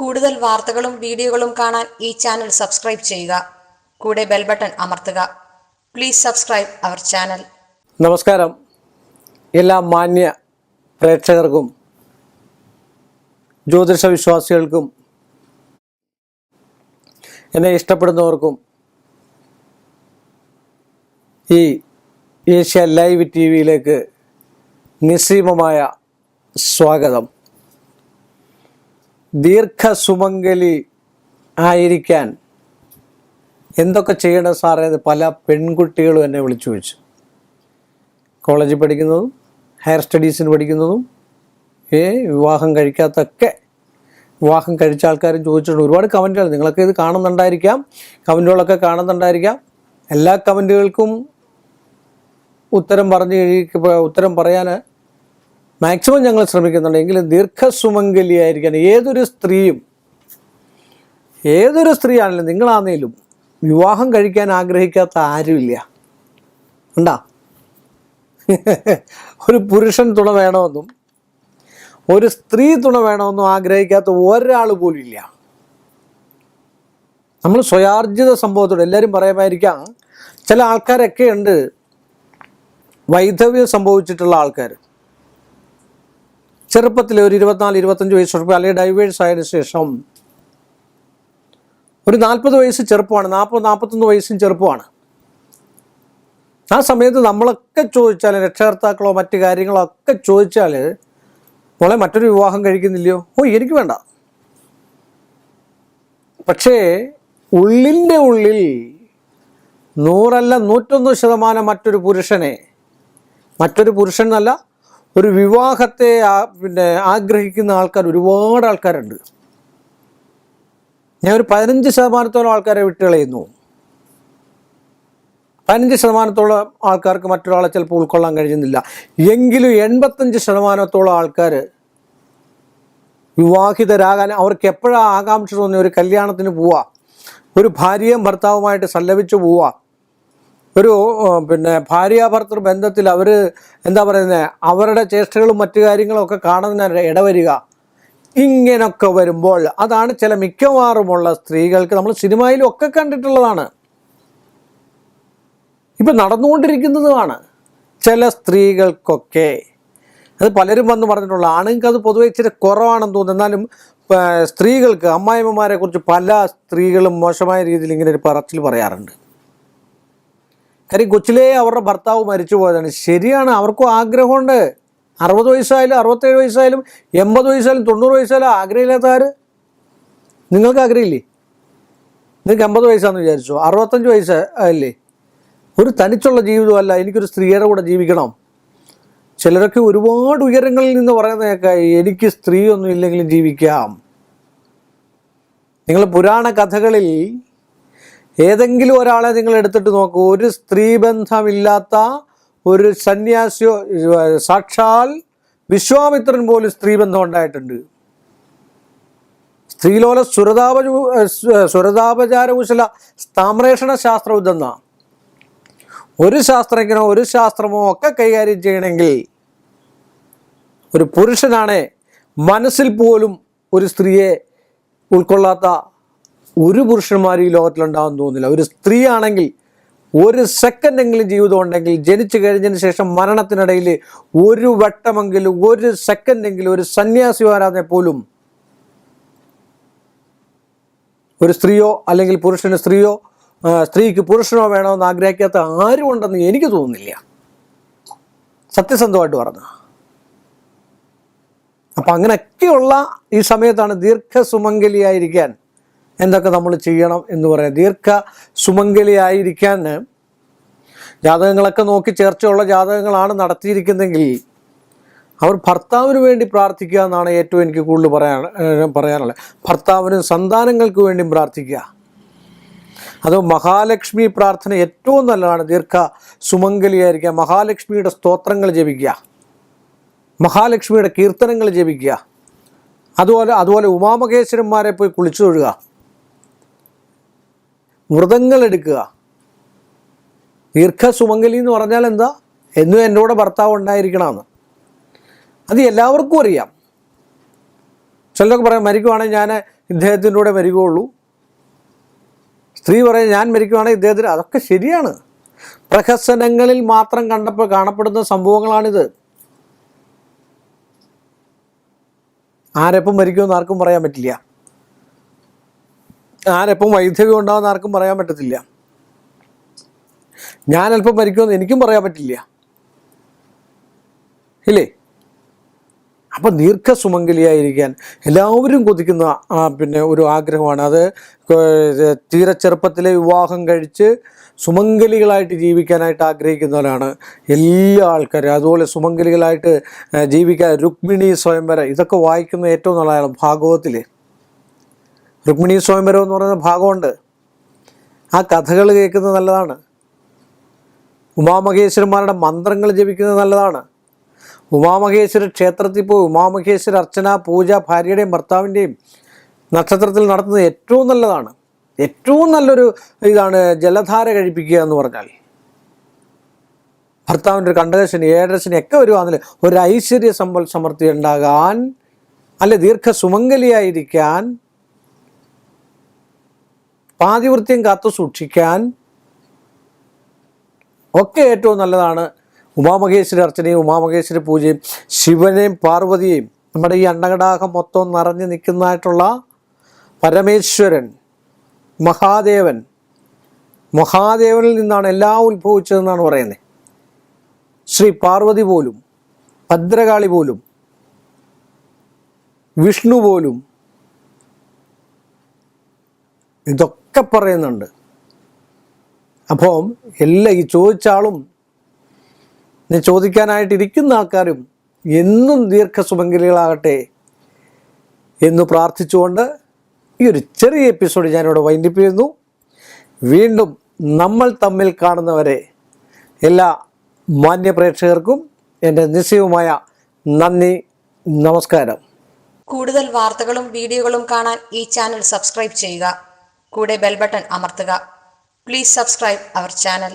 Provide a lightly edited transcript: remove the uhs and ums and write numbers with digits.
കൂടുതൽ വാർത്തകളും വീഡിയോകളും കാണാൻ ഈ ചാനൽ സബ്സ്ക്രൈബ് ചെയ്യുക. കൂടെ ബെൽ ബട്ടൺ അമർത്തുക. Please subscribe our channel. നമസ്കാരം. എല്ലാ മാന്യ പ്രേക്ഷകർക്കും ജ്യോതിഷ വിശ്വാസികൾക്കും എന്നെ ഇഷ്ടപ്പെടുന്നവർക്കും ഈ ഏഷ്യ ലൈവ് TV-യിലേക്ക് നിസ്സീമമായ സ്വാഗതം. ദീർഘസുമംഗലി ആയിരിക്കാൻ എന്തൊക്കെ ചെയ്യണം സാറേ എന്ന് പല പെൺകുട്ടികളും എന്നെ വിളിച്ചു ചോദിച്ചു. കോളേജിൽ പഠിക്കുന്നതും ഹയർ സ്റ്റഡീസിന് പഠിക്കുന്നതും വിവാഹം കഴിക്കാത്തൊക്കെ വിവാഹം കഴിച്ച ആൾക്കാരും ചോദിച്ചിട്ടുണ്ട്. ഒരുപാട് കമൻറ്റുകൾ നിങ്ങളൊക്കെ ഇത് കാണുന്നുണ്ടായിരിക്കാം, കമൻറ്റുകളൊക്കെ കാണുന്നുണ്ടായിരിക്കാം. എല്ലാ കമൻറ്റുകൾക്കും ഉത്തരം പറയാൻ മാക്സിമം ഞങ്ങൾ ശ്രമിക്കുന്നുണ്ട്. എങ്കിലും ദീർഘസുമംഗലിയായിരിക്കാൻ ഏതൊരു സ്ത്രീയാണെങ്കിലും നിങ്ങളാന്നേലും വിവാഹം കഴിക്കാൻ ആഗ്രഹിക്കാത്ത ആരുമില്ല. ഉണ്ടാ? ഒരു പുരുഷൻ തുണ വേണമെന്നും ഒരു സ്ത്രീ തുണ വേണമെന്നും ആഗ്രഹിക്കാത്ത ഒരാൾ പോലും ഇല്ല. നമ്മൾ സ്വയാർജിത സംഭവത്തോട് എല്ലാവരും പറയുമായിരിക്കാം, ചില ആൾക്കാരൊക്കെ ഉണ്ട് വൈധവ്യം സംഭവിച്ചിട്ടുള്ള ആൾക്കാർ. ചെറുപ്പത്തിൽ ഒരു 24-25 വയസ്സുള്ള അല്ലെങ്കിൽ ഡൈവേഴ്സ് ആയതിനു ശേഷം ഒരു 40 വയസ്സ് ചെറുപ്പമാണ്, 40-41 വയസ്സും ചെറുപ്പമാണ്. ആ സമയത്ത് നമ്മളൊക്കെ ചോദിച്ചാൽ, രക്ഷകർത്താക്കളോ മറ്റു കാര്യങ്ങളോ ഒക്കെ ചോദിച്ചാൽ, മോളെ മറ്റൊരു വിവാഹം കഴിക്കുന്നില്ലയോ? എനിക്ക് വേണ്ട. പക്ഷേ ഉള്ളിൻ്റെ ഉള്ളിൽ 100 അല്ല 101% മറ്റൊരു പുരുഷൻ എന്നല്ല, ഒരു വിവാഹത്തെ ആഗ്രഹിക്കുന്ന ആൾക്കാർ ഒരുപാട് ആൾക്കാരുണ്ട്. ഞാൻ ഒരു 15% ആൾക്കാരെ വിട്ടുകളയുന്നു. 15% ആൾക്കാർക്ക് മറ്റൊരാളെ ചിലപ്പോൾ ഉൾക്കൊള്ളാൻ കഴിയുന്നില്ല. എങ്കിലും 85% ആൾക്കാർ വിവാഹിതരാകാൻ അവർക്ക് എപ്പോഴാണ് ആകാംക്ഷ തോന്നി ഒരു കല്യാണത്തിന് പോവുക, ഒരു ഭാര്യയും ഭർത്താവുമായിട്ട് സല്ലപിച്ച് പോവുക, ഒരു ഭാര്യാഭർത്തൃ ബന്ധത്തിൽ അവർ അവരുടെ ചേഷ്ടകളും മറ്റു കാര്യങ്ങളും ഒക്കെ കാണുന്നതിന് ഇടവരിക. ഇങ്ങനൊക്കെ വരുമ്പോൾ അതാണ് ചില മിക്കവാറുമുള്ള സ്ത്രീകൾക്ക്, നമ്മൾ സിനിമയിലും ഒക്കെ കണ്ടിട്ടുള്ളതാണ്, ഇപ്പം നടന്നുകൊണ്ടിരിക്കുന്നതുമാണ്. ചില സ്ത്രീകൾക്കൊക്കെ അത് പലരും വന്ന് പറഞ്ഞിട്ടുള്ള, ആണുങ്ങൾക്ക് അത് പൊതുവെ ഇച്ചിരി കുറവാണെന്ന് തോന്നുന്നു. എന്നാലും സ്ത്രീകൾക്ക്, അമ്മായിമ്മമാരെ കുറിച്ച് പല സ്ത്രീകളും മോശമായ രീതിയിൽ ഇങ്ങനെ ഒരു പറച്ചിൽ പറയാറുണ്ട്. കാര്യം കൊച്ചിലേ അവരുടെ ഭർത്താവ് മരിച്ചു പോയതാണ്. ശരിയാണ്, അവർക്കും ആഗ്രഹമുണ്ട്. 60 വയസ്സായാലും 67 വയസ്സായാലും 80 വയസ്സായാലും 90 വയസ്സായാലും ആഗ്രഹമില്ലാത്ത ആര്? നിങ്ങൾക്ക് ആഗ്രഹമില്ലേ? നിങ്ങൾക്ക് 80 വയസ്സാണെന്ന് വിചാരിച്ചോ, 65 വയസ്സ് അല്ലേ? ഒരു തനിച്ചുള്ള ജീവിതമല്ല, എനിക്കൊരു സ്ത്രീയുടെ കൂടെ ജീവിക്കണം. ചിലരൊക്കെ ഒരുപാട് ഉയരങ്ങളിൽ നിന്ന് പറയുന്നതൊക്കെ, എനിക്ക് സ്ത്രീയൊന്നും ഇല്ലെങ്കിലും ജീവിക്കാം. നിങ്ങൾ പുരാണ കഥകളിൽ ഏതെങ്കിലും ഒരാളെ നിങ്ങൾ എടുത്തിട്ട് നോക്കൂ, ഒരു സ്ത്രീബന്ധമില്ലാത്ത ഒരു സന്യാസിയോ, സാക്ഷാൽ വിശ്വാമിത്രൻ പോലും സ്ത്രീബന്ധം ഉണ്ടായിട്ടുണ്ട്. സ്ത്രീലോല സുരതാപചാരകുശല താമ്രേഷണ ശാസ്ത്രവിദ്യെന്ന ഒരു ശാസ്ത്രജ്ഞനോ ഒരു ശാസ്ത്രമോ ഒക്കെ കൈകാര്യം ചെയ്യണമെങ്കിൽ ഒരു പുരുഷനാണ് മനസ്സിൽ പോലും ഒരു സ്ത്രീയെ ഉൾക്കൊള്ളാത്ത ഒരു പുരുഷന്മാരും ഈ ലോകത്തിലുണ്ടാകുമെന്ന് തോന്നുന്നില്ല. ഒരു സ്ത്രീ ആണെങ്കിൽ ഒരു സെക്കൻഡെങ്കിലും ജീവിതം ഉണ്ടെങ്കിൽ, ജനിച്ചു കഴിഞ്ഞതിന് ശേഷം മരണത്തിനിടയിൽ ഒരു വട്ടമെങ്കിലും, ഒരു സെക്കൻഡെങ്കിലും ഒരു സന്യാസിമാരാന്നെ പോലും ഒരു സ്ത്രീയോ അല്ലെങ്കിൽ പുരുഷന് സ്ത്രീയോ സ്ത്രീക്ക് പുരുഷനോ വേണമെന്ന് ആഗ്രഹിക്കാത്ത ആരും ഉണ്ടെന്ന് എനിക്ക് തോന്നുന്നില്ല, സത്യസന്ധമായിട്ട് പറഞ്ഞു. അപ്പം അങ്ങനെയൊക്കെയുള്ള ഈ സമയത്താണ് ദീർഘസുമംഗലിയായിരിക്കാൻ എന്തൊക്കെ നമ്മൾ ചെയ്യണം എന്ന് പറയാം. ദീർഘസുമംഗലിയായിരിക്കാൻ ജാതകങ്ങളൊക്കെ നോക്കി ചേർച്ചയുള്ള ജാതകങ്ങളാണ് നടത്തിയിരിക്കുന്നതെങ്കിൽ അവർ ഭർത്താവിന് വേണ്ടി പ്രാർത്ഥിക്കുക എന്നാണ് ഏറ്റവും എനിക്ക് കൂടുതൽ പറയാനുള്ളത്. ഭർത്താവിനും സന്താനങ്ങൾക്ക് വേണ്ടിയും പ്രാർത്ഥിക്കുക. അതോ മഹാലക്ഷ്മി പ്രാർത്ഥന ഏറ്റവും നല്ലതാണ്. ദീർഘസുമംഗലിയായിരിക്കുക, മഹാലക്ഷ്മിയുടെ സ്തോത്രങ്ങൾ ജപിക്കുക, മഹാലക്ഷ്മിയുടെ കീർത്തനങ്ങൾ ജപിക്കുക. അതുപോലെ ഉമാമഹേശ്വരന്മാരെ പോയി കുളിച്ചു തൊഴുക, വ്രതങ്ങൾ എടുക്കുക. ദീർഘസുമംഗലി എന്ന് പറഞ്ഞാൽ എന്താ? എന്നും എൻ്റെ കൂടെ ഭർത്താവ് ഉണ്ടായിരിക്കണമെന്ന്. അത് എല്ലാവർക്കും അറിയാം. ചിലരൊക്കെ പറയാം മരിക്കുവാണെങ്കിൽ ഞാൻ ഇദ്ദേഹത്തിൻ്റെ കൂടെ വരികയുള്ളൂ. സ്ത്രീ പറയും ഞാൻ മരിക്കുവാണെങ്കിൽ ഇദ്ദേഹത്തിന്. അതൊക്കെ ശരിയാണ്. പ്രഹസനങ്ങളിൽ മാത്രം കാണപ്പെടുന്ന സംഭവങ്ങളാണിത്. ആരെപ്പം മരിക്കുമെന്ന് ആർക്കും പറയാൻ പറ്റില്ല. ആരെപ്പം വൈധവ്യം ഉണ്ടാകുമെന്ന് ആർക്കും പറയാൻ പറ്റത്തില്ല. ഞാൻ അല്പം മരിക്കുമെന്ന് എനിക്കും പറയാൻ പറ്റില്ല, ഇല്ലേ? അപ്പം ദീർഘസുമംഗലിയായിരിക്കാൻ എല്ലാവരും കൊതിക്കുന്ന പിന്നെ ഒരു ആഗ്രഹമാണ്. അത് തീരെ ചെറുപ്പത്തിലെ വിവാഹം കഴിച്ച് സുമംഗലികളായിട്ട് ജീവിക്കാനായിട്ട് ആഗ്രഹിക്കുന്നവരാണ് എല്ലാ ആൾക്കാരും. അതുപോലെ സുമംഗലികളായിട്ട് ജീവിക്കാൻ രുക്മിണി സ്വയംവരം ഇതൊക്കെ വായിക്കുന്ന ഏറ്റവും നല്ലതാണ്. ഭാഗവത്തിൽ രുക്മിണി സ്വയംവരം എന്ന് പറയുന്ന ഭാഗമുണ്ട്. ആ കഥകൾ കേൾക്കുന്നത് നല്ലതാണ്. ഉമാമഹേശ്വരന്മാരുടെ മന്ത്രങ്ങൾ ജപിക്കുന്നത് നല്ലതാണ്. ഉമാമഹേശ്വര ക്ഷേത്രത്തിൽ പോയി ഉമാമഹേശ്വര അർച്ചന പൂജ ഭാര്യയുടെയും ഭർത്താവിൻ്റെയും നക്ഷത്രത്തിൽ നടത്തുന്നത് ഏറ്റവും നല്ലതാണ്. ഏറ്റവും നല്ലൊരു ഇതാണ് ജലധാര കഴിപ്പിക്കുക എന്ന് പറഞ്ഞാൽ. ഭർത്താവിൻ്റെ ഒരു കണ്ടകശനി ഏഴരശനി ഒക്കെ വരുവാന്നല്ലേ ഒരു ഐശ്വര്യ സമ്പൽ സമൃദ്ധി ഉണ്ടാകാൻ, അല്ലെ ദീർഘസുമംഗലിയായിരിക്കാൻ, പാതിവൃത്യം കാത്തു സൂക്ഷിക്കാൻ ഒക്കെ ഏറ്റവും നല്ലതാണ് ഉമാമഹേശ്വര അർച്ചനയും ഉമാമഹേശ്വര പൂജയും. ശിവനെയും പാർവതിയെയും നമ്മുടെ ഈ അണ്ടകടാഹം മൊത്തം നിറഞ്ഞു നിൽക്കുന്നതായിട്ടുള്ള പരമേശ്വരൻ മഹാദേവനിൽ നിന്നാണ് എല്ലാം ഉത്ഭവിച്ചതെന്നാണ് പറയുന്നത്. ശ്രീ പാർവതി പോലും, ഭദ്രകാളി പോലും, വിഷ്ണു പോലും ഇതൊക്കെ പറയുന്നുണ്ട്. അപ്പം ഈ ചോദിച്ച ആളും ചോദിക്കാനായിട്ടിരിക്കുന്ന ആൾക്കാരും എന്നും ദീർഘസുമംഗലികളാകട്ടെ എന്ന് പ്രാർത്ഥിച്ചുകൊണ്ട് ഈ ഒരു ചെറിയ എപ്പിസോഡ് ഞാനിവിടെ വൈൻഡപ്പ് ചെയ്യുന്നു. വീണ്ടും നമ്മൾ തമ്മിൽ കാണുന്നവരെ എല്ലാ മാന്യ പ്രേക്ഷകർക്കും എൻ്റെ നിശ്ചയവുമായ നന്ദി, നമസ്കാരം. കൂടുതൽ വാർത്തകളും വീഡിയോകളും കാണാൻ ഈ ചാനൽ സബ്സ്ക്രൈബ് ചെയ്യുക. കൂടെ ബെൽ ബട്ടൺ അമർത്തുക. Please subscribe our channel.